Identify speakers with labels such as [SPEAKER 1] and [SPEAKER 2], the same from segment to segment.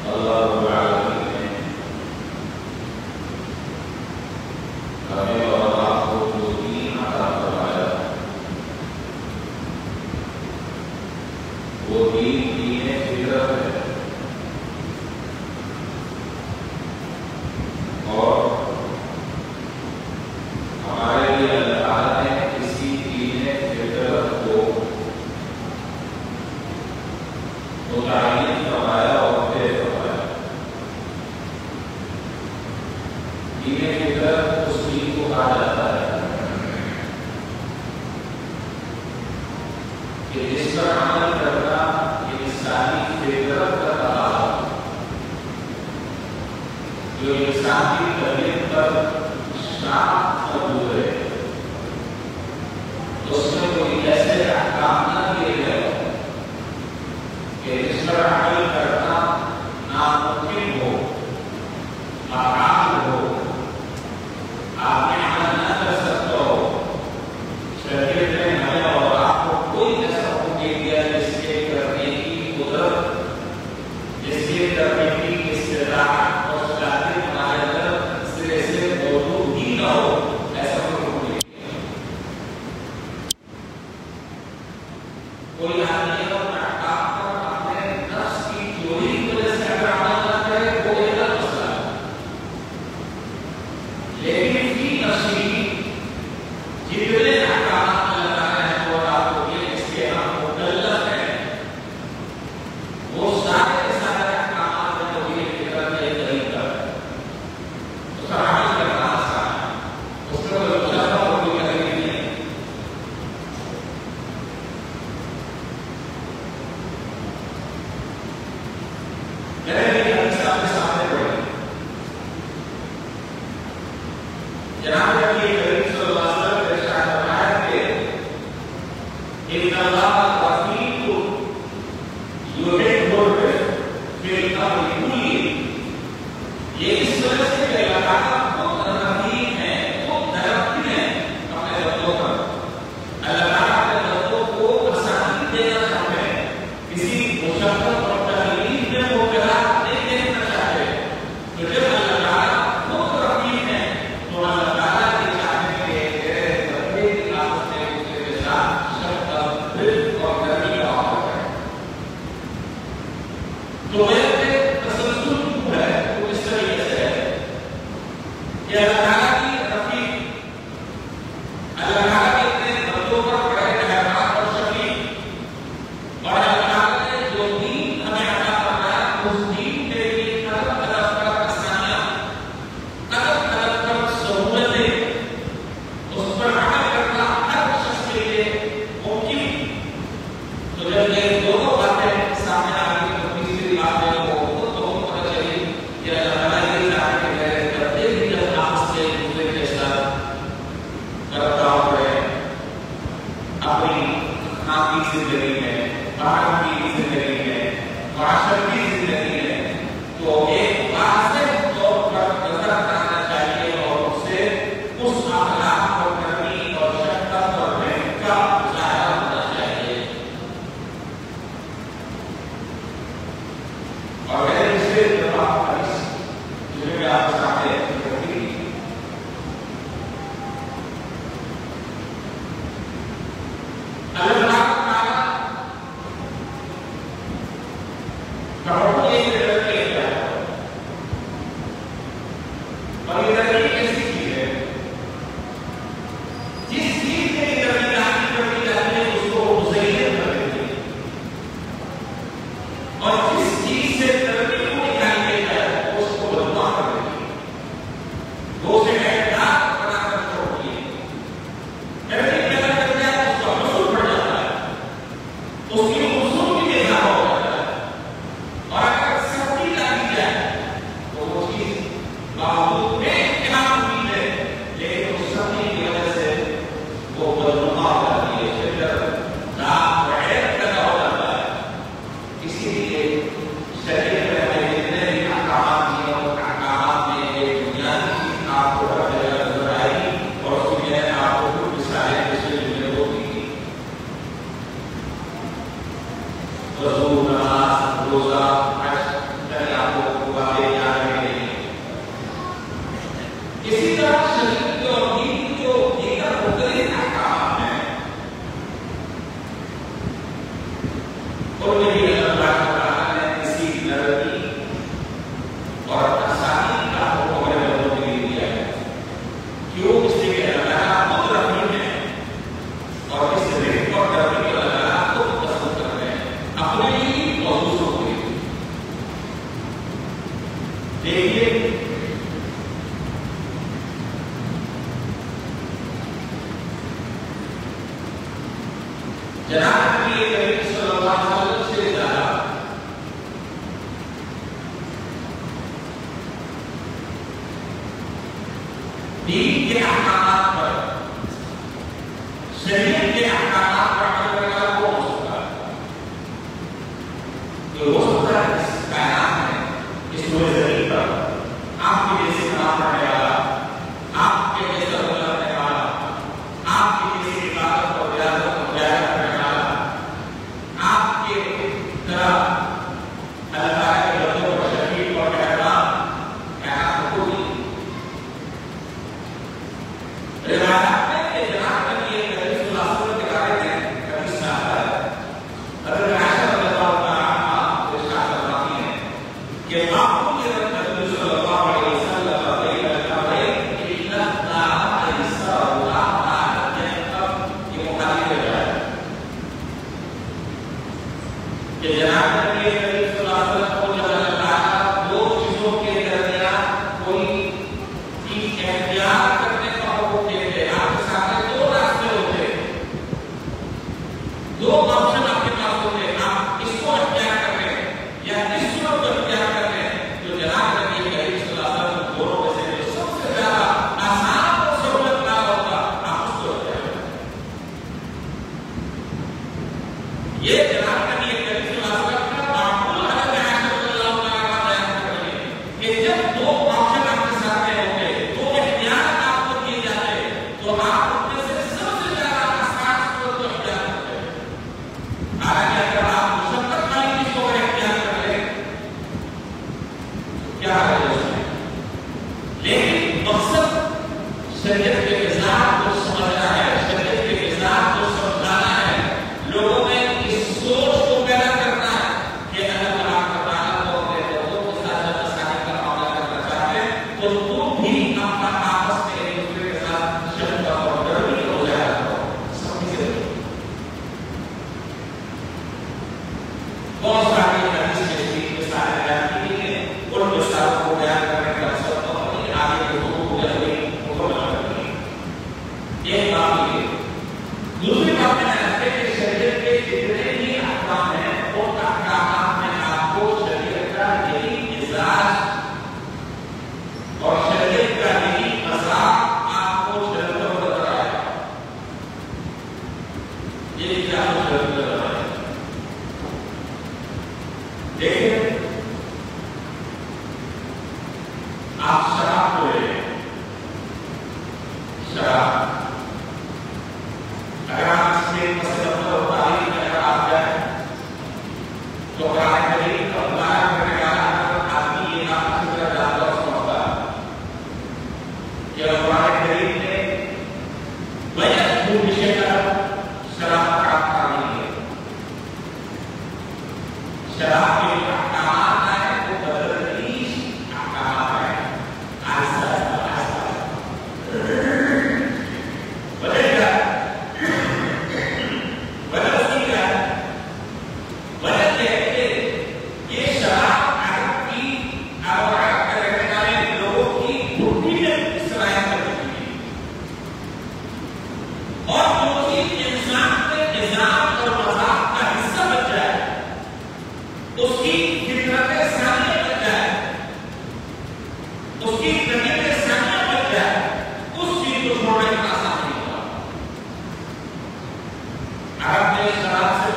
[SPEAKER 1] اللہ رب العالمین نے ہمیں اور آپ کو جو دین عطا فرمایا وہ دین فطرت ہے، اور ہمارے لیے اللہ تعالیٰ نے کسی دین فطرت کو متعین فرمایا اور طے فرمایا۔ دین فطرت اس دین کو کہا جاتا ہے کہ جس پر عمل کرنا انسانی فطرت کا تقاضا، جو انسانی طبیعت پر شاخ موجود ہے، اس میں کوئی ایسے احکام نہ دیے گئے کہ جس پر عمل کرنا ناممکن ہو، محال ہو، آپ نے عمل نہ کر سکتا ہو۔ شریعت نے ہمیں اور آپ کو کوئی ایسا حکم دے دیا جس کے کرنے کی قدرت، جس کے کرنے کی استطاعت اور صلاحیت ہمارے اندر سرے سے موجود ہی نہ ہو، ایسا کوئی حکم نہیں دیا۔ کوئی آدمی اپنے احکام پر اپنے نفس کی چوری کی وجہ سے اگر عمل نہ کرے وہ ایک الگ مسئلہ ہے، لیکن فی نفسی جتنے احکامات اللہ تعالیٰ نے اور آپ کو دیے جس کے ہم مکلف ہیں، وہ سارے کے سارے احکامات میں توحید فطرت کا ایک طریقہ ہے، اس پر عمل کرنا آسان ہے، اس میں کوئی مشقت اور کوئی تکلیف نہیں ہے۔ میرے لیے حدیث آپ کے سامنے پڑھی، جناب نبی کریم صلی اللہ علیہ وسلم نے ارشاد فرمایا کہ ان اللہ رفیق یحب الرفق فی الامر کلیہ، یہ اس وجہ سے کہ اللہ تعالیٰ خود رفیق ہے، خود رحیم ہے اپنے بندوں پر۔ اللہ تعالیٰ اپنے بندوں کو آسانی دینا چاہتے ہیں، کسی مشقت اور تکلیف میں مبتلا نہیں دینا چاہتے۔ تو جب اللہ تعالیٰ خود رفیق ہے تو اللہ تعالیٰ کے چاہنے کے تیرے بندے کی آپس میں دوسرے کے ساتھ شفقت، رفق اور نرمی کا عمل کرے۔ تو میرے تسلسل کیوں ہے وہ اس طریقے سے ہے کہ اللہ تعالیٰ کی رفیق، اللہ تعالیٰ کے اتنے بندوں پر بڑے مہربان اور شفیق، اور اللہ تعالیٰ نے جو دین ہمیں عطا فرمایا اس دین کے لیے الگ الگ طرح آسانیاں، الگ الگ طرح سہولتیں، اس پر عمل کرنا ہر شخص کے لیے ممکن۔ تو جب یہ دونوں باتیں سامنے آ گئی تو تیسری بات ہے وہ خود بہت پتہ چلی کہ اللہ تعالیٰ یہ چاہتے ہیں کہ میرے بندے بھی جب آپس میں ایک دوسرے کے ساتھ برتاؤ کریں، اپنی خاندانی زندگی میں، باہر کی زندگی میں، معاشرتی زندگی میں، تو ایک واضح طور پر نظر آنا چاہیے اور اس سے اس اخلاق اور نرمی اور شفقت اور رحم کا مظاہرہ ہونا چاہیے۔ اور میرے دوسرے جواب حدیث جو میں آپ کے سامنے رکھی، اللہ تعالیٰ کا حکم یہ فطرت کے لیے ہے، اور یہ نرمی کیسی چیز ہے؟ جس چیز کے لیے نرمی لاحق کرنی چاہیے اس کو مزین کر دیتی ہے، اور جس چیز سے نرمی کو نکال کے جائے اس کو بدنام کر دیتی ہے، وہ اسے اعتدال بنا کر چھوڑتی ہے۔ نرمی پیدا کر جائے اس کا حصول بڑھ جاتا ہے، اس کی خوبصورتی میں اضافہ ہو جاتا ہے، اور دیکھیے جناب نبی کریم صلی اللہ علیہ وسلم سے زیادہ دین کے احکامات پر، شریعت کے احکامات پر عمل کرنے والا کون ہو سکتا ہے؟ جو ہو سکتا ہے اس کائنات میں، اس پورے زمین پر آپ کے جیسے کام کرنے والا، آپ کے جیسا عمل کرنے والا، آپ کی جیسی عبادت اور ریاضت کو مجاہدہ کرنے والا، آپ کے طرح اللہ تعالیٰ کے بندوں کو شفیع اور مہربان کائنات کو دی۔ روایات میں کہ جناب نبی کریم صلی اللہ علیہ وسلم کے بارے میں حدیث میں آتا ہے، حضرت عائشہ رضی اللہ تعالیٰ عنہا ارشاد فرماتی ہیں کہ معقول نبی صلی اللہ علیہ وسلم بین الامرین کہ لا طاعۃ للسرور طاعۃ للقلب، یہ مخالف ہے کہ جناب نبی کریم صلی اللہ علیہ وسلم کو جب اللہ تعالیٰ دو چیزوں کے درمیان کوئی چیز اختیار کرنے کا حکم دیتے ہیں، آپ کے سامنے دو راستے ہوتے ہیں، دو آپشن آپ کے پاس ہوتے ہیں، آپ اس کو اختیار کر رہے ہیں یا اس کو اختیار کر رہے ہیں، تو جناب نبی کریم صلی اللہ علیہ وسلم دونوں میں سے جو سب سے زیادہ آسان اور سہولت کا ہوگا آپ اس کو اختیار کریں۔ یہ جناب نبی کریم صلی اللہ علیہ وسلم کا معمول حضرت عائشہ رضی اللہ تعالیٰ عنہا بیان کر رہی ہے کہ جب دو آپشن آپ کے سامنے ہوتے، دو اختیارات آپ کو دیے جاتے، تو آپ ان میں سے سب سے زیادہ آسان صورت کو اختیار کرتے ہیں۔ حالانکہ اگر آپ مشقت والی چیز کو اختیار کر لیں تو کیا ہے اس میں؟ لیکن مقصد شریعت کے نظام کو سمجھنا ہے، شریعت کے نظام کو سمجھانا ہے، لوگوں میں اس سوچ کو پیدا کرنا ہے کہ اللہ تعالیٰ کو اپنے بندوں کے ساتھ جب آسانی کا معاملہ کرنا چاہتے ہیں تو تم بھی اپنا آپس میں ایک دوسرے کے ساتھ شفقت اور نرمی ہو جایا کرو۔ سمجھے؟ بہت ساری حدیث کے ذکر میں سارے بیان کیے ہیں، ان مثالوں کو بیان کرنے کا مقصد تو نہیں، آگے کے حقوق کو مکمل کرنی ہے۔ ایک بات یہ، دوسری بات میں نے کہ شریعت کے جتنے بھی احکام ہیں ان احکامات میں آپ کو شریعت کا یہی مزاج اور شریعت کا یہی مذاق آپ کو شریعت پر نظر آئے گا۔ یہ کیا آپ کو شریعت پر نظر آئے گا؟ دیکھیں آپ شراب کو لے لیں، شراب اگر آپ اس میں مسلط اور تعلیم میں اگر آپ جائیں تو قرآن کریم کا مطالعہ کرنے والا آدمی یہ آپ اچھی طرح جانتا اور سمجھتا ہے کہ قرآن کریم نے بیان ہو وشے کا شراب کا تعلیم ہے، شراب کے جو احکامات ہیں وہ بدتریش احکامات ہیں، آہستہ آہستہ بدل گیا۔ بدل اسی کا ہے، بدل یہ ہے کہ یہ شراب عرب کی اور عرب کے رہنے والے لوگوں کی روٹین صلاحیت کر چکی ہے، اور جو چیز انسان کے نظام اور مذاق کا حصہ بن جائے، اس کی فطرت ثانیہ بن جائے، اس کی طبیعت ثانیہ بن جائے، اس چیز کو چھوڑنا اتنا آسان نہیں ہوگا۔ عرب نے شراب سے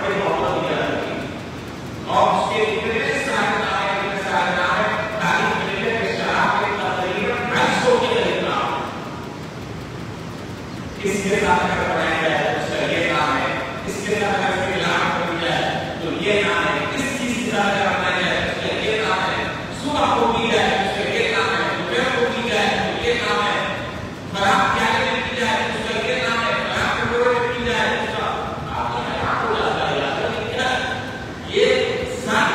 [SPEAKER 1] بڑی محبت کیا کرتی اور اس کے اتنے سارے نام ہے تعریف ملے کہ شراب کے تقریباً 250 کے قریب نام ہے۔ اس کے ساتھ اگر بنایا جائے تو اس کا یہ نام ہے، اس کے ساتھ اگر اس کی ملاوٹ کری جائے تو یہ نام ہے، اس چیز کے ساتھ اگر بنایا جائے تو اس کا یہ نام ہے، صبح کو کی جائے تو اس کا یہ نام ہے، دوپہر کو کی جائے تو یہ نام ہے، خراب پیالے میں کی جائے تو اس کا یہ نام ہے، خراب کٹورے میں کی جائے تو اس کا آپ کو حیران ہو جاتا ہے۔ یہ ساری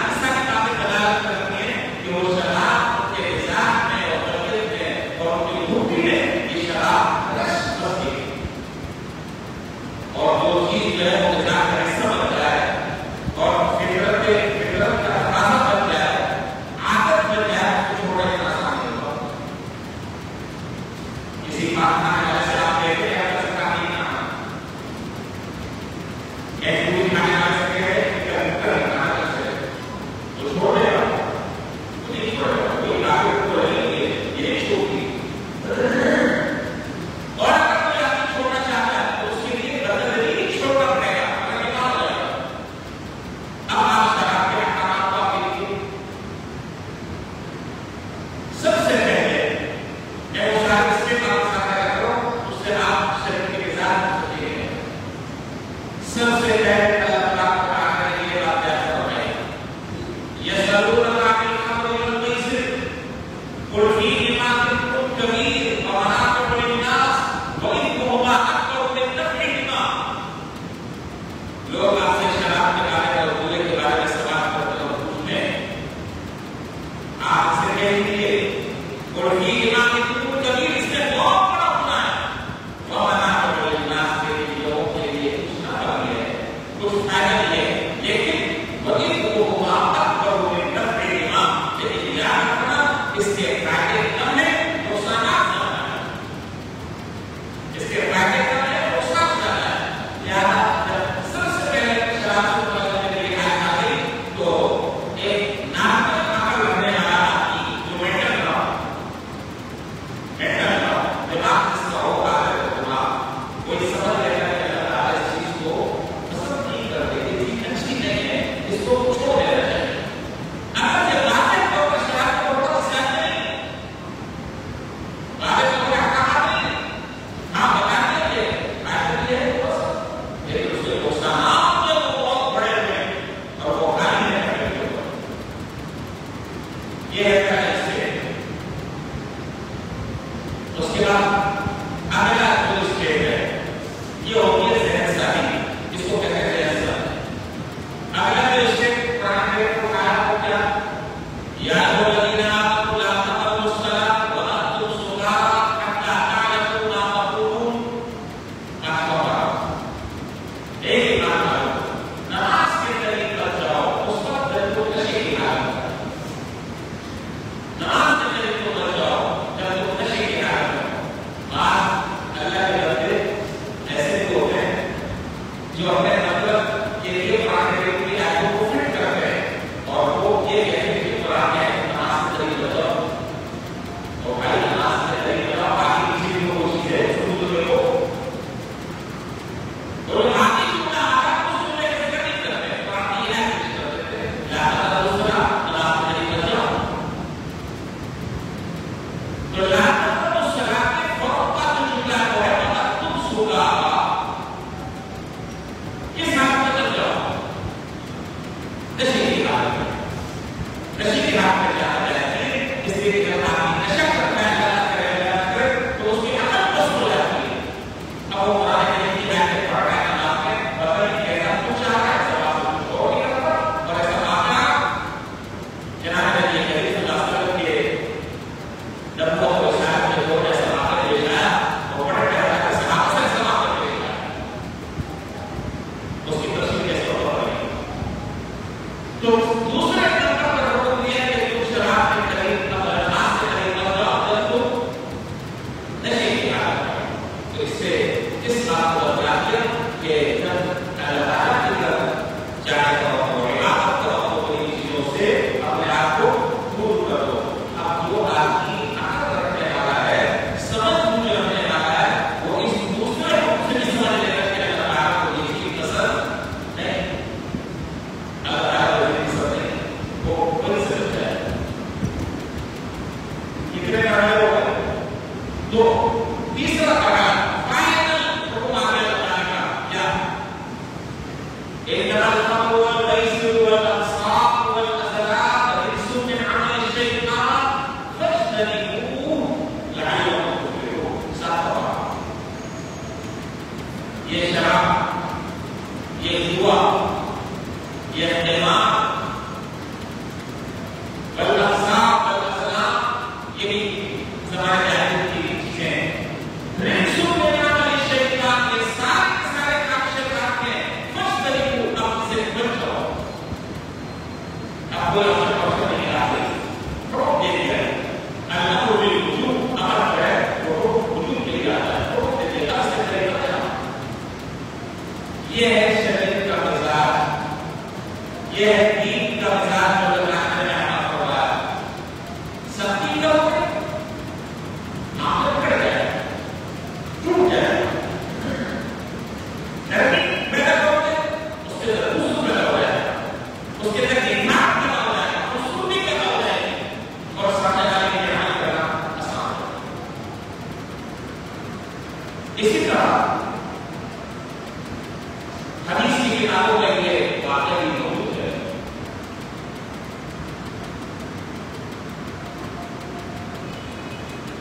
[SPEAKER 1] یہ ہے شریعت کا مزاج، یہ ہے دین کا مزاج جو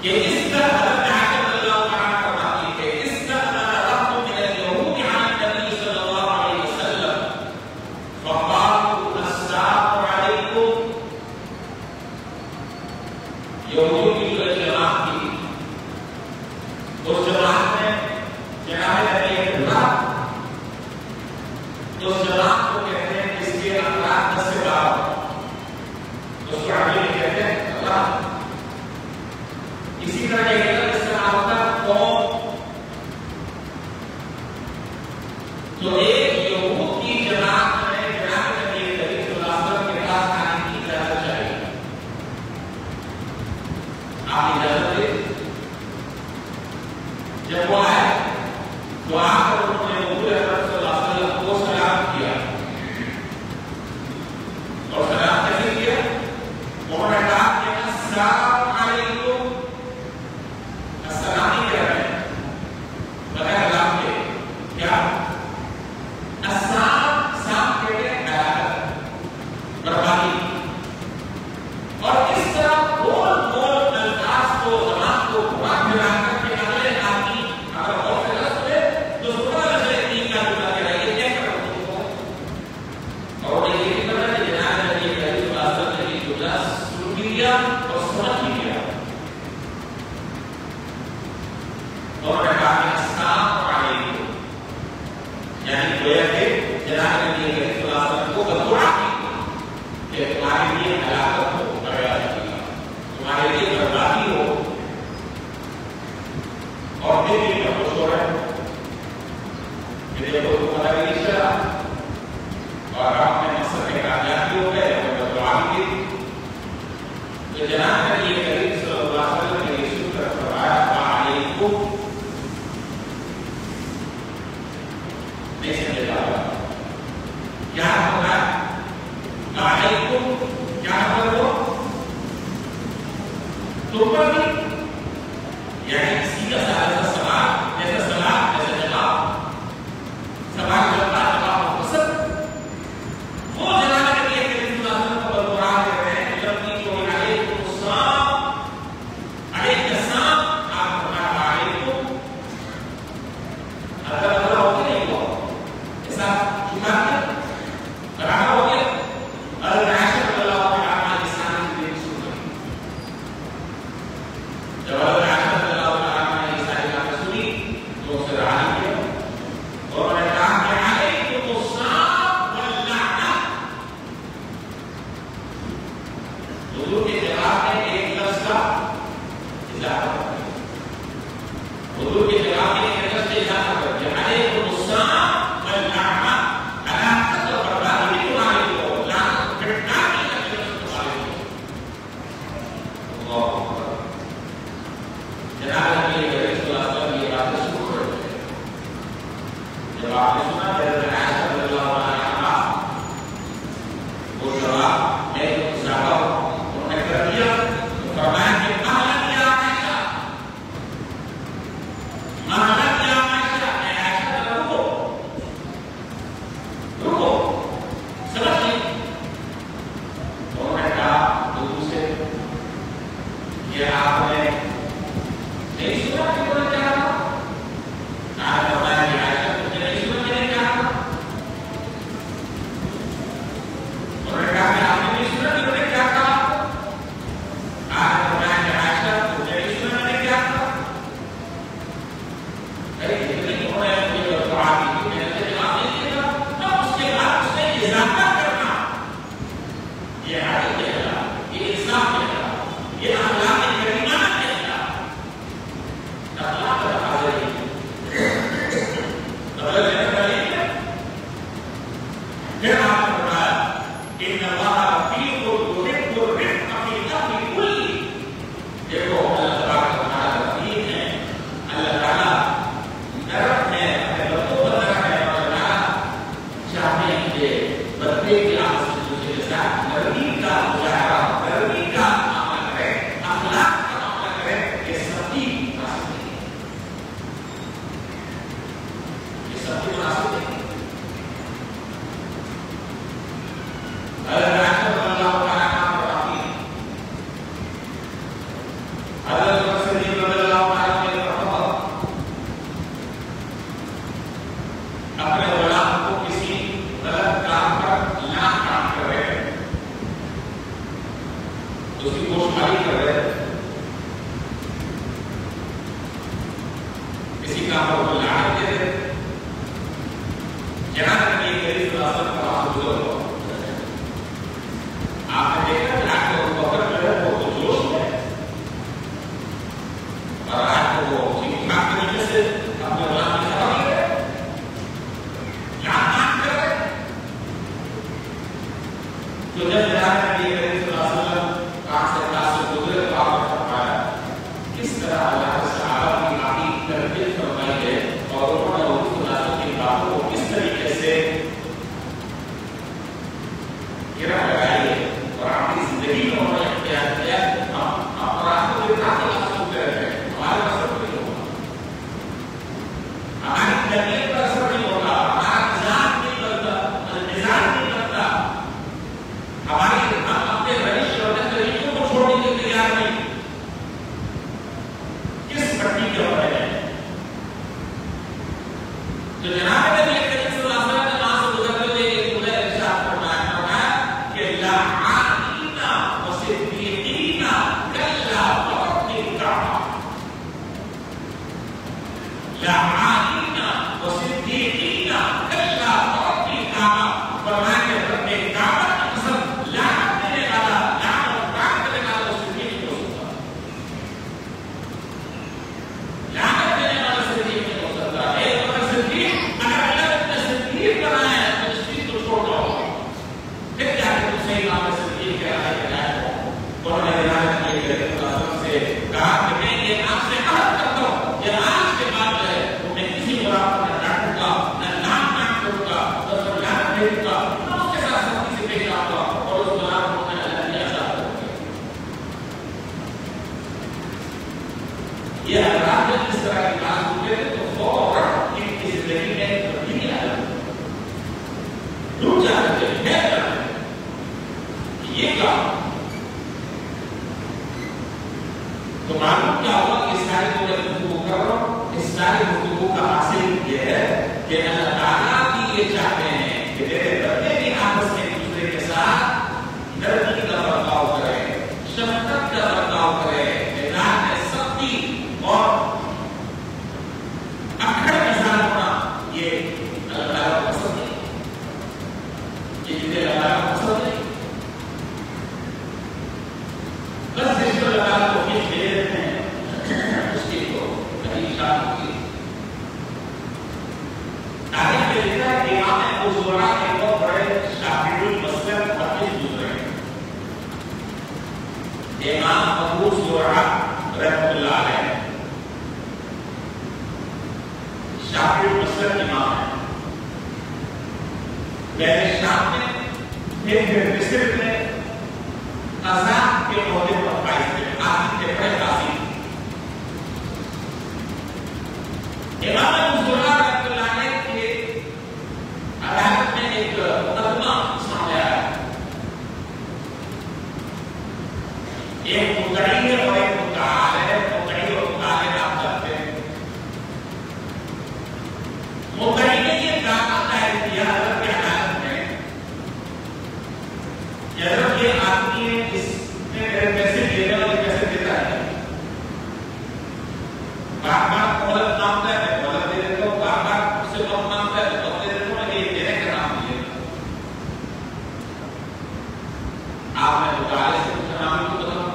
[SPEAKER 1] کہ اس کا حضرت عائشہ رضی اللہ عنہا فرماتی ہے کہ اس کا رفض من اليهود عن النبي صلی اللہ علیہ وسلم فقالوا السلام علیکم. یہودیوں کی جو جماعت تھی اس جماعت میں جناب نبی اللہ اس جماعت کو کہتے ہیں جس کے افراد 10 سے 12 اس کو عربی میں کہتے ہیں اللہ. اسی طرح یہ کہتا ہے اس کا نام ہوتا ہے قوم. تو ایک یہود کی جماعت میں جناب نبی کریم صلی اللہ علیہ وسلم کے پاس آنے کی اجازت چاہیے. آپ اجازت دیں. جب وہ آئے تو آ کر انہوں نے حضور اکرم صلی اللہ علیہ وسلم کو سلام کیا. اور سلام کیسے کیا؟ انہوں نے کہا کہ السلام علیکم. السلام ہی کہہ رہے ہیں بغیر اللہ کے. کیا السلام سام کہتے ہیں ہلاکت بربادی. اور اس طرح بول بول الفاظ کو زبان کو گھما پھرا کر کے اگلے آدمی اگر غور سے نہ سنے تو سنا نہ دین کا جملہ کہہ رہا ہے. یہ کیا کر رہے ہیں؟ اور یہ بھی پتہ ہے جناب نبی کریم صلی اللہ علیہ وسلم نے یہ جملہ سن لیا اور سمجھ بھی لیا. اور نے کہا کہ السلام علیکم یعنی گویا کہ جناب نبی کریم صلی اللہ علیہ وسلم کو بددعا کی کہ تمہارے لیے ہلاکت ہو, تمہارے لیے بربادی ہو. اور پھر بھی خوش ہو رہے ہیں کہ دیکھو تمہارا بھی چلا اور آپ نے مقصد میں کامیابی ہو گئے اور بددعا کی. تو جناب نبی کریم صلی اللہ علیہ وسلم نے یہ سن کر فرمایا وعلیکم. نہیں سمجھے گا کیا ہوگا وعلیکم کیا ہوگا تم پر بھی یعنی سیدھا سادہ سوال جیسا سوال جیسا جواب سوال جواب پسند. وہ جناب نبی کریم صلی اللہ علیہ وسلم کو بددعا کر رہے ہیں لفظی کو علیکم السلام علیکم السلام. آپ فرمایا علیکم اگر اللہ ہو کے نہیں ہوا ایسا چھپا کیا برابر ہو گیا. حضرت عائشہ رضی اللہ عنہا اسلام کی دین سن گئی. جب حضرت عائشہ رضی اللہ عنہا نے اسلامی باتیں سنی تو اسے رہا کیا اور انہوں نے کہا کہ علیکم السلام واللعنہ. حضور کے جواب میں ایک لفظ کا اضافہ کر دیا. حضور کے جواب میں ایک لفظ کا اضافہ کر دیا علیکم السلام واللعنہ. ہلاکت اور بربادی بھی تمہارے لیے ہو, لعنت پھٹنا بھی تمہارے لیے ہو. اللہ اکبر. جناب نبی کریم صلی اللہ علیہ وسلم یہ باتیں سن رہے تھے. جب آپ نے سنا حضرت عائشہ رضی اللہ عنہا وہ جواب میں صحابہ انہوں نے کر دیا تو فرمایا کہ اہلا یا عائشہ تو اس کی گوشتمالی کر رہے ہیں، کسی کام پر وہ لعنت دے رہے، یہاں تک کہ کریم صلی اللہ علیہ وسلم کا وہاں گزر ہوا. آپ نے دیکھا کہ آج کو بکر جو ہے وہ جوش میں، اور آج کو وہ امام کی وجہ سے اپنے غلام کی خبر لے رہے، لعنت کر رہے. تو جب جناب نبی کریم صلی اللہ علیہ وسلم کہاں سے کہاں سے گزرے تو آپ نے فرمایا کس طرح اللہ کے صحابہ کی آگے تربیت فرمائی ہے اور انہوں نے حضور صلی اللہ علیہ وسلم کی باتوں کو کس طریقے سے گرہ لگائی ہے اور اپنی زندگی میں انہوں نے اختیار کیا. ہم راستوں کے کافی لفظوں پہ رہتے ہیں، ہمارے پاس اثر نہیں ہوگا، ہماری تربیت پر اثر نہیں ہوگا، ہمارا مزاج نہیں بدلتا، مزاج نہیں بدلتا، ہماری ہم اپنے روش اور طریقوں کو چھوڑنے کے لیے تیار نہیں. کس پٹی کے ہو رہے ہیں؟ تو جناب نبی کریم صلی اللہ علیہ وسلم نے وہاں سے گزرتے ہوئے ایک جملہ ارشاد فرمایا کہ لعانین و صدیقین کلا ورب الکعبہ، لعانین و صدیقین کلا ورب الکعبہ. فرمایا کہ رب کعبہ کی قسم لعنت دینے والا، لعنت اور پاک کرنے والا وہ صدیق نہیں ہو سکتا، لعنت دینے والا صدیق نہیں ہو سکتا. ایک وقت صدیق اگر اللہ نے اپنے صدیق بنایا ہے تو اس چیز کو چھوڑ دو، پھر جا کے تم صحیح نام صدیق کے رائے بنائے ہو. انہوں نے رعایت کی کہ رسول اللہ صلی اللہ علیہ وسلم سے کہا کہ میں یہ آپ سے عہد کرتا ہوں کہ آج کے بعد جو ہے تو میں کسی برابر کو نہ ڈانٹوں گا، نہ لعنت کروں گا، نہ تو لعنت بھیجوں گا، نہ اس کے ساتھ سختی سے پیش آؤں گا اور اس برابر کو میں اللہ کی عذاب کروں گا. یہ حضرات جب اس طرح کی بات ہوتے تھے تو فوراً ان کی زندگی میں تبدیلی آ جاتی، رک جاتے تھے، ٹھہر جاتے تھے. یہ کام تو معلوم کیا ہوا کہ اس ساری کو جب گفتگو کر رہا ہوں، اس ساری گفتگو کا حاصل یہ ہے کہ اللہ تعالیٰ بھی یہ چاہتے ہیں کہ تیرے بندے بھی آپس میں ایک دوسرے کے ساتھ نرمی کا برتاؤ کرے، شفقت کا برتاؤ کرے، مزاج میں سختی اور اکڑ مزاج ہونا یہ اللہ تعالیٰ کو پسند نہیں، یہ چیزیں اللہ تعالیٰ کو پسند نہیں. بس اس کو اللہ تعالیٰ کو کھینچ دے دیتے ہیں اس کی کو کہیں شام کی تاریخ میں لکھا ہے کہ امام ابو زرع ایک بہت بڑے شافعی المسلک محدث گزرے. امام ابو زرع رحمۃ اللہ علیہ شافعی المسلک امام ہے. پہلے شام میں پھر مصر میں قضا کے عہدے پر فائز تھے، قاضی تھے، بڑے قاضی. امام ابو زرع رحمۃ اللہ علیہ کے عدالت میں ایک مقدمہ سامنے آیا. ایک مدعی ہے اور ایک مدعا ہے. مدعی اور مدعا آپ جانتے ہیں. مدعی نے یہ دعویٰ دائر کیا حضرت کی عدالت میں کہ حضرت یہ آدمی ہے جس نے میرے پیسے دینے والے پیسے دیتا ہے، بار بار مہلت مانگتا ہے، میں مہلت دے دیتا ہوں، بار بار اس سے وقت مانگتا ہے تو وقت دے دیتا ہوں، لیکن دینے کا نام نہیں لیتا. آپ نے مطالعے سے کچھ نام کو بتاؤ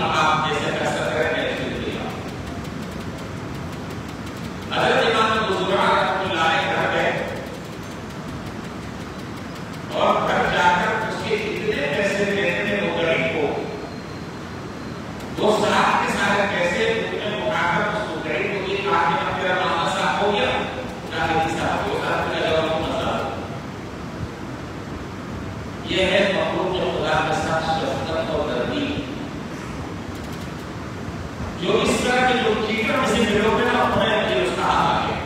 [SPEAKER 1] اب آپ جیسے فیصلہ کریں گے حضرت امام ابو زرعہ رحمۃ اللہ علیہ گھر گئے اور گھر جا کر اس کے اتنے پیسے دیتے تھے وہ غریب کو، وہ سارے کے سارے پیسے میں مکا کر اس کو غریب کو دیے، آگے میں تیرا معاملہ صاف ہو گیا، کہا صاحب ہو گیا، کا جواب مسئلہ یہ ہے مخلوق خدا کے ساتھ شفقت اور تربیت۔ جو اس طرح کے جو چیزیں اسے دلوں میں نہ ہونے یہ اس کا حال ہے۔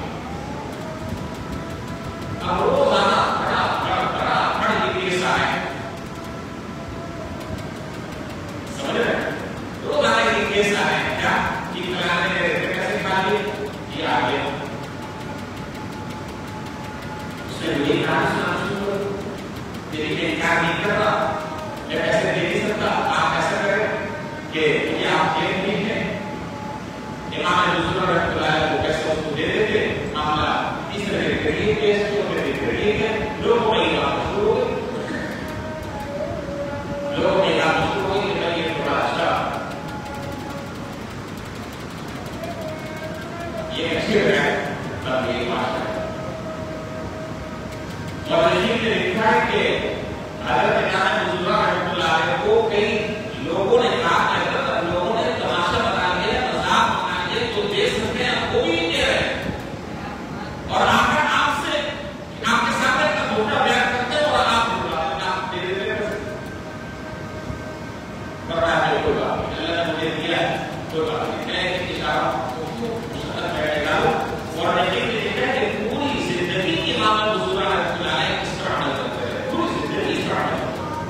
[SPEAKER 1] اب روزانہ بڑا یہ کیس آئے، سمجھ رہے ہیں؟ روزانہ یہ کیس آئے کیا کہ فلانے نے پیسے کھا لیے، یہ آ گیا، اس نے یہ کہا تیری میں انکار نہیں کر رہا، میں پیسے دے نہیں سکتا، آپ ایسا کریں کہ یہ آپ دے نہیں ہیں۔ امام ابو زرعہ رحمۃ اللہ علیہ کو پیسے اس کو دے دیتے، معاملہ اس طرح کے کریے کیس کو میرے کریے گئے، لوگوں میں یہ بات شروع ہو گئی، لوگوں میں یہ بات شروع ہو گئی کہ میں یہ تھوڑا اچھا یہ اچھی ہے تب یہ بات ہے۔ اور رحیم نے لکھا ہے کہ حضرت امام ابو زرعہ رحمۃ اللہ علیہ کو کئی لوگوں نے کہا کہ حضرت لوگوں نے تماشا بنا لیا، مذاق بنا لیا، تو دے سکتے ہیں وہ بھی نہیں دے رہے، اور آخر آپ سے آپ کے سامنے کا دھوکہ بیان کرتے ہیں اور آپ دے دیتے ہیں، فرمایا کوئی بات نہیں، اللہ نے مجھے دیا ہے کوئی بات نہیں، میں ایک اشارہ مستقل بیٹھے گا۔ اور رحیم نے لکھا ہے کہ پوری زندگی امام ابو زرعہ رحمۃ اللہ علیہ اس طرح عمل کرتے رہے، پوری زندگی اس طرح عمل کرتے رہے،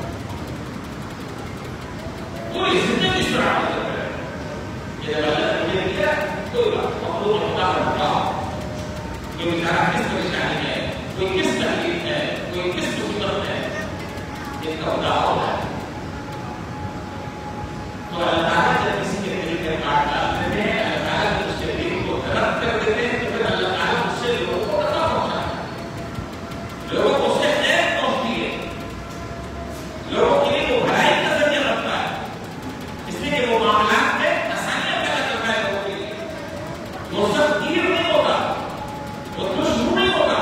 [SPEAKER 1] پوری زندگی اس طرح عمل کرتے رہے۔ یہ جب اللہ نے مجھے دیا کوئی بات مخلوق خدا کا بتاؤ کہ بیچارہ کس پریشانی میں ہے، کوئی کس تکلیف میں ہے، کوئی کس مصیبت میں ہے، اس کا بتاؤ ہے۔ تو اللہ تعالیٰ جب کسی کے دل میں کاٹ ڈالتے ہیں، اللہ تعالیٰ جب اس کے دل کو درد کر دیتے ہیں، تو پھر اللہ تعالیٰ اس سے لوگوں کو نفع پہنچاتا ہے، لوگوں کو اس سے خیر پہنچتی ہے، لوگوں کے لیے وہ بھلائی کا ذریعہ بنتا ہے، اس لیے کہ وہ معاملات میں آسانیاں پیدا کرتا ہے لوگوں کے لیے، وہ سب تیر نہیں ہوگا، وہ دشمن نہیں ہوگا۔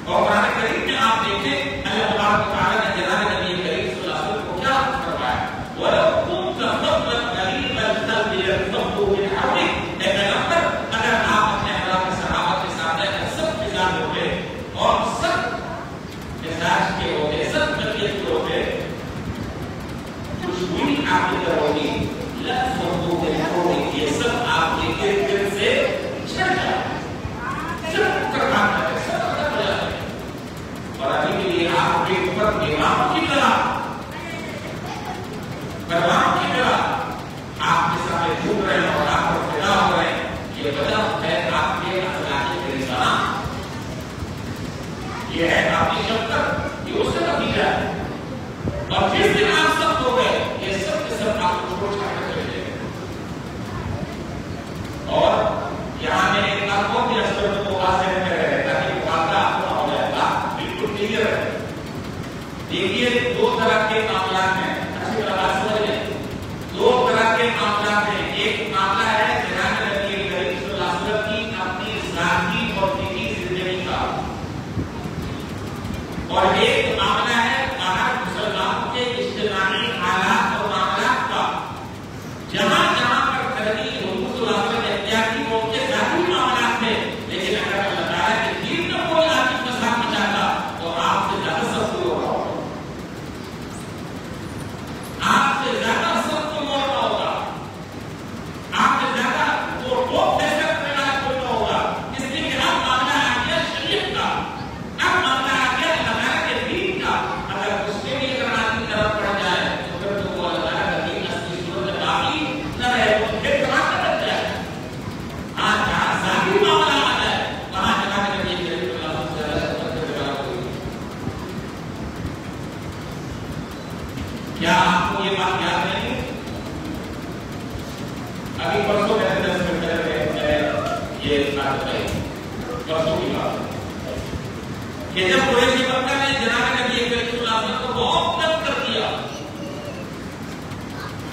[SPEAKER 1] اور قرآن کریم میں آپ دیکھیں اللہ تبارک و تعالیٰ نے جناب نبی کریم صلی اللہ علیہ وسلم کو کیا فرمایا، وَلَوْ كُنْتَ فَضًّا غَلِيظَ الْقَلْبِ لَانفَضُّوا مِنْ حَوْلِكَ، اے پیغمبر اگر آپ اپنے اللہ کے صحابہ کے سامنے سب مزاج ہوتے اور سب مزاج کے ہوتے، سب طبیعت کے ہوتے، خوشبوئی آپ کی طرح ہوگی، لَانفَضُّوا مِنْ حَوْلِكَ، یہ سب آپ کے ارد گرد سے چھڑ جائے، سب کرنا ہے، سب ختم ہو جاتے ہیں، اور ابھی کے لیے آپ کے اوپر امام کی طرح پروان کی طرح آپ کے سامنے جھوم رہے ہیں اور آپ کو فدا ہو رہے ہیں، یہ وجہ ہے آپ کے اخلاقی فرزانہ، یہ ہے آپ کی شفقت، یہ اس کا نتیجہ ہے۔ اور جس دن آپ سب ہو گئے یہ سب کے سب آپ کو چھوڑ چھاڑ کر چلے گئے۔ اور یہاں میں ایک بات اور بھی اثر کو واضح میں رہے تاکہ مقابلہ آپ کو نہ ہو جائے، بات بالکل کلیئر ہے۔ دیکھیے دو طرح کے معاملات ہیں، اچھی طرح بات سمجھیں، دو طرح کے معاملات ہیں، ایک معاملہ ہے جناب نبی کریم صلی اللہ علیہ وسلم کی اپنی ذاتی اور دینی زندگی کا، اور ایک معاملہ ہے باہر مسلمانوں کے اجتماعی حالات اور معاملات کا، جہاں جہاں پر تربیت حضور صلی اللہ علیہ وسلم نے اختیار کی وہ ان کے ذاتی معاملات میں، لیکن اگر اللہ تعالیٰ کے دین میں کوئی آدمی فساد مچاتا تو آپ سے زیادہ سخت کوئی ہوگا، آپ سے زیادہ سخت کوئی ہونا ہوگا، آپ سے زیادہ وہ فیصلہ کرنے والا کوئی نہ ہوگا، اس لیے کہ اب معاملہ آ گیا شریعت کا، اب معاملہ آ گیا اللہ تعالیٰ کے دین کا، اگر اس کے لیے اگر آدمی طرف پڑ جائے تو پھر تو وہ اللہ تعالیٰ کا دین اصلی صورت میں باقی نہ رہے، وہ پھر کہاں تک بچ جائے۔ ہاں جہاں ذاتی معاملہ آ جائے وہاں جناب نبی کریم صلی اللہ علیہ وسلم کیا آپ کو یہ بات یاد نہیں؟ ابھی پرسوں میں 10 منٹ پہلے یہ بات بتائی، پرسوں کی بات کہ جب قریشی مکہ نے جناب نبی کریم صلی اللہ علیہ وسلم کو بہت تنگ کر دیا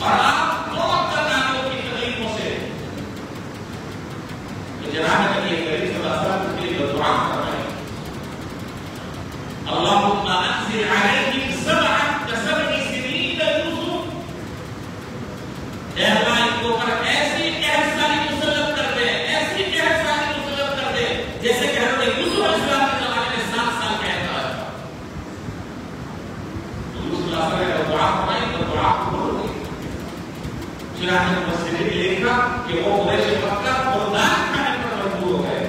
[SPEAKER 1] اور آپ وانزل علیہم سبعا کسبع سنین یوسف، اے اللہ ان کو پر ایسی قحط سالی مسلط کر دے، ایسی قحط سالی مسلط کر دے جیسے کہ حضرت یوسف علیہ السلام کے زمانے میں 7 سال قحط آیا تھا۔ تو یوسف علیہ السلام نے دعا فرمائی تو دعا قبول ہوئی۔ چنانچہ مفسرین نے لکھا کہ وہ قریش مکہ قربان کھانے پر مجبور ہو گئے،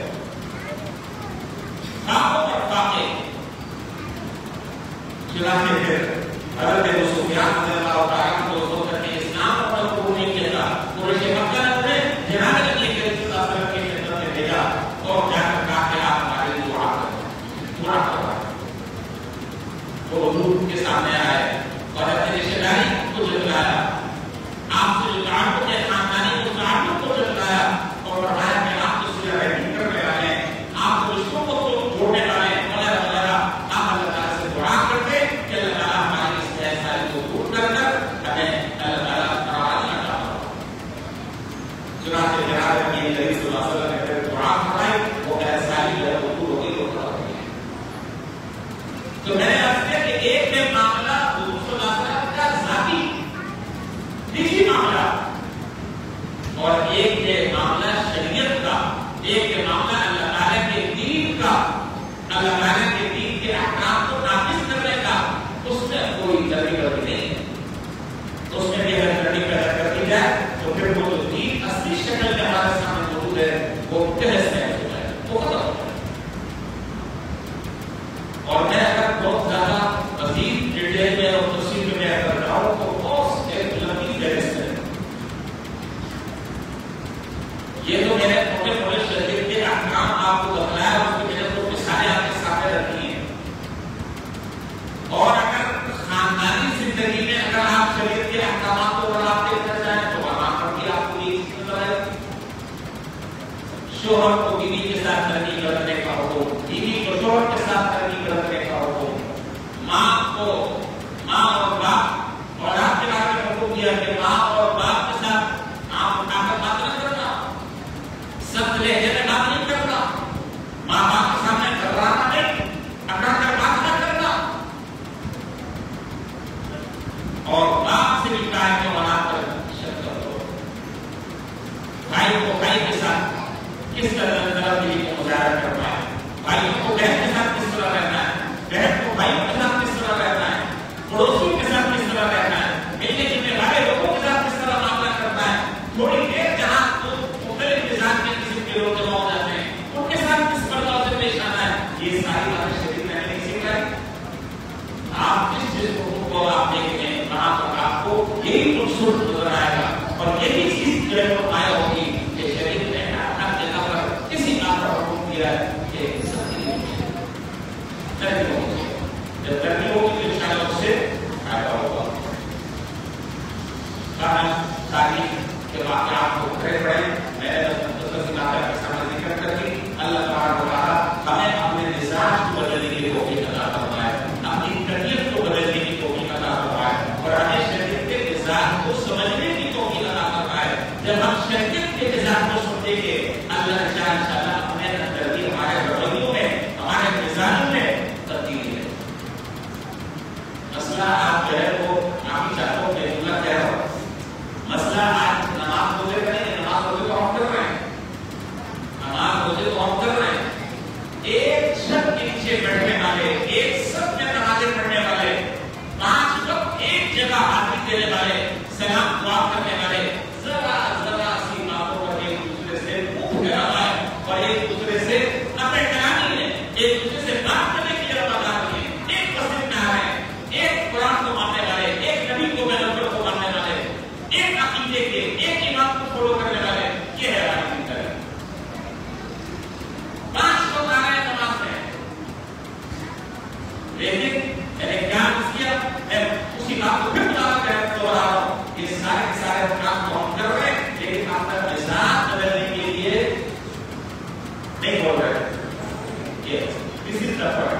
[SPEAKER 1] خواہوں اور فاقے۔ چنانچہ پھر حضرت ابو سفیان رضی اللہ تعالیٰ عنہ کو سوچا کہ اسلام پر قبول نہیں کیا تھا، قریش مکہ نے انہیں جناب نبی کریم صلی اللہ علیہ وسلم کی خدمت میں بھیجا اور جا کر کہا کہ آپ ہمارے لیے دعا کریں۔ وہ حضور کے سامنے آئے اور اپنی رشتہ داری کو جتلایا، آپ سے جو تعلق ہے خاندانی کو تعلق کو جتلایا اور فرمایا کہ آپ تو سورہ رحیم کرنے والے ہیں، آپ تو رشتوں کو جوڑنے والے ہیں وغیرہ وغیرہ۔ آپ اللہ تعالیٰ سے دعا کرتے کہ اللہ تعالیٰ ہماری اس احساس کو دور کر ہمیں اللہ تعالیٰ راضی عطا فرمائے۔ چنانچہ جناب نبی کریم صلی اللہ علیہ وسلم نے پھر دعا فرمائی، وہ احساس جو ہے وہ دور ہو گئی اور ختم ہو گئی۔ تو میں نے عرض کیا کہ ایک ہے معاملہ حضور صلی اللہ علیہ وسلم کا ذاتی نجی معاملہ، اور ایک ہے معاملہ شریعت کا، ایک ہے معاملہ اللہ تعالیٰ کے دین کا، اللہ تعالیٰ کے دین کے احکام کو نافذ کرنے کا۔ اس میں کوئی ترتیب نہیں ہے، اس میں بھی اگر ترتیب پیدا کر دی جائے تو پھر وہ جو دین اصلی شکل میں ہمارے سامنے موجود ہے وہ تہس نہس ہو جائے، وہ ختم ہو جائے۔ اور میں اگر بہت زیادہ مزید ڈیٹیل میں اور تفصیل میں اگر جاؤں تو بہت ایک لمبی فہرست ہے۔ یہ تو میں نے موٹے موٹے شریعت کے احکام آپ کو بتلایا، اس کی وجہ سے مثالیں آپ کے سامنے رکھی ہیں۔ اور اگر خاندانی زندگی میں اگر آپ شریعت کے احکامات کو منافع کر جائیں تو وہاں پر بھی آپ کو یہ نظر آئے گی۔ شوہر کو بیوی کے ساتھ ترقی کرنے کا حکم، بیوی کو شوہر کے ساتھ ترقی کرنے کا حکم، ماں اور باپ اور آپ کے بارے میں حکم دیا کہ ماں اور باپ کے ساتھ آپ مطابق بات نہ کرنا، سخت لہجے میں بات نہیں کرنا، ماں باپ کے سامنے گھبرانا نہیں، اکڑ کر بات نہ کرنا، اور باپ سے بھی کہا کہ وہاں پر شرط کرو۔ بھائی کو بھائی کے ساتھ کس طرح دلی کو مظاہرہ کرنا ہے، بھائی کو بہن کے ساتھ کس طرح رہنا ہے، بہن کو بھائی کے ساتھ کس طرح رہنا ہے، پڑوسیوں کے ساتھ کس طرح رہنا ہے، ملنے جلنے والے لوگوں کے ساتھ کس طرح معاملہ کرنا ہے۔ تھوڑی دیر جہاں مختلف مزاج کے قسم کے لوگ جمع ہو جاتے ہیں ان کے ساتھ کس طرح سے پیش آنا ہے، یہ ساری باتیں شریعت میں نہیں سیکھ رہے۔ آپ جس چیز کو آپ دیکھتے ہیں وہاں پر آپ کو یہی خوبصورت نظر آئے گا اور یہی چیز جو ہے وہ آیا ہوگی کہ شریعت نے ہر جگہ پر کسی بات پر حکم دیا ہے کہ ترقی ہوگی، جب ترقی ہوگی تو انشاءاللہ اس سے فائدہ ہوگا۔ تاریخ کے واقعات کو پڑھے میں نے مختصر باتیں کے سامنے ذکر کر دی۔ اللہ تبارک و تعالیٰ ہمیں اپنے مزاج کو بدلنے کی توفیق عطا فرمائے، اپنی طبیعت کو بدلنے کی توفیق عطا فرمائے اور ہمیں شریعت کے مزاج کو سمجھنے کی توفیق عطا فرمائے۔ جب ہم شریعت کے مزاج کو سمجھیں گے اللہ انشاءاللہ اپنے اندر بھی ہمارے رویوں میں ہمارے مزاج میں تبدیلی ہے۔ مسئلہ آپ جو ہے وہ معافی چاہتا ہوں میں جملہ کہہ رہا ہوں، مسئلہ آج نماز روزے کا نہیں، نماز روزے تو ہم کر رہے ہیں، نماز روزے تو ہم کر رہے ہیں، ایک شب کے نیچے بیٹھنے والے، ایک سب میں نمازیں پڑھنے والے، 5 وقت ایک جگہ حاضری دینے والے، سلام دعا کرنے والے، ذرا ذرا سی باتوں پر ایک دوسرے سے منہ پھیرا ہوا ہے اور ایک دوسرے سے اپنے کلامی ہے، ایک دوسرے سے بات کرنے کی روادار ہے، ایک مسجد میں آ رہے ہیں، ایک قرآن کو ماننے والے، ایک نبی کو پیغمبر کو ماننے والے، ایک عقیدے کے ایک امام کو فالو کرنے والے، یہ ہے ہماری زندگی۔ 5 لوگ آ رہے ہیں نماز میں، لیکن میں نے کیا کیا، میں اسی بات کو پھر دوبارہ رہا ہوں، یہ سارے کام کو ہم کر رہے ہیں لیکن اپنا مزاج بدلنے کے لیے نہیں بول رہے۔ یہ کسی طرح پر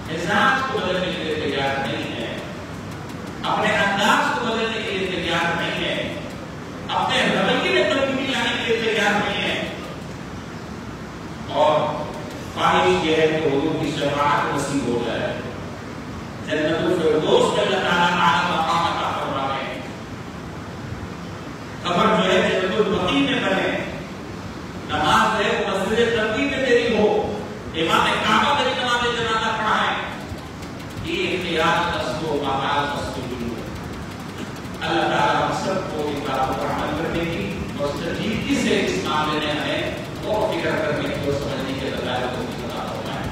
[SPEAKER 1] مزاج کو بدلنے کے لیے تیار نہیں ہے، اپنے انداز کو بدلنے کے لیے تیار نہیں ہے، اپنے رویے میں تبدیلی لانے کے لیے تیار نہیں ہے، اور خواہش یہ ہے کہ حضور کی شفاعت نصیب ہو جائے، جنت الفردوس میں اللہ تعالیٰ اعلیٰ مقام عطا فرمائے، قبر جو ہے جنت البقیع میں بنے، نماز ہے مسجد نبوی میں تیری ہو، امام کعبہ تیری نماز جنازہ پڑھائے، یہ قیادت اسکو مقال اسکو اللہ تعالیٰ ہم سب کو ان باتوں پر عمل کرنے کی اور سنجیدگی سے اس معاملے میں ہمیں اور فکر کرنے کی اور سمجھنے کے بجائے کو عطا فرمائے۔